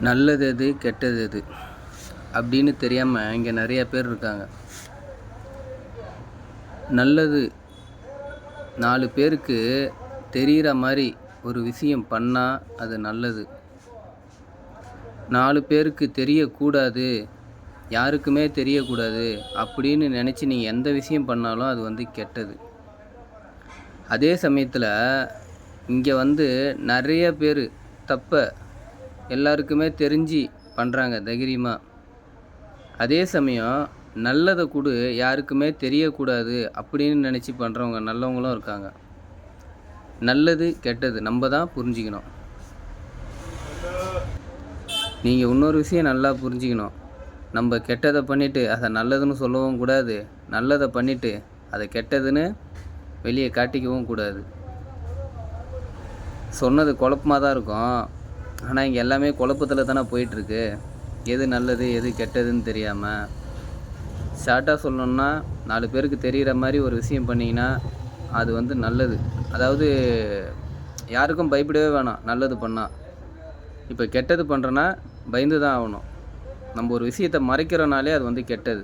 நல்லது எது கெட்டது எது அப்படின்னு தெரியாமல் இங்கே நிறைய பேர் இருக்காங்க. நல்லது 4 பேருக்கு தெரிகிற மாதிரி ஒரு விஷயம் பண்ணால் அது நல்லது. 4 பேருக்கு தெரியக்கூடாது, யாருக்குமே தெரியக்கூடாது அப்படின்னு நினச்சி நீங்கள் எந்த விஷயம் பண்ணாலும் அது கெட்டது. அதே சமயத்தில் இங்கே நிறைய பேர் தப்பை எல்லாருக்குமே தெரிஞ்சு பண்ணுறாங்க தைரியமாக. அதே சமயம் நல்லதை கூட யாருக்குமே தெரியக்கூடாது அப்படின்னு நினச்சி பண்ணுறவங்க நல்லவங்களும் இருக்காங்க. நல்லது கெட்டது நம்ம தான் புரிஞ்சிக்கணும். நீங்கள் இன்னொரு விஷயம் நல்லா புரிஞ்சிக்கணும். நம்ம கெட்டதை பண்ணிவிட்டு அதை நல்லதுன்னு சொல்லவும் கூடாது, நல்லதை பண்ணிவிட்டு அதை கெட்டதுன்னு வெளியே காட்டிக்கவும் கூடாது. சொன்னது குழப்பமாக தான் இருக்கும், ஆனால் இங்கே எல்லாமே குழப்பத்தில் தானே போயிட்டுருக்கு. எது நல்லது எது கெட்டதுன்னு தெரியாமல். ஷார்ட்டாக சொல்லணுன்னா 4 பேருக்கு தெரிகிற மாதிரி ஒரு விஷயம் பண்ணிங்கன்னா அது நல்லது. அதாவது யாருக்கும் பயப்படவே வேணாம் நல்லது பண்ணால். இப்போ கெட்டது பண்ணுறோன்னா பயந்து தான் ஆகணும். நம்ம ஒரு விஷயத்தை மறைக்கிறோனாலே அது கெட்டது.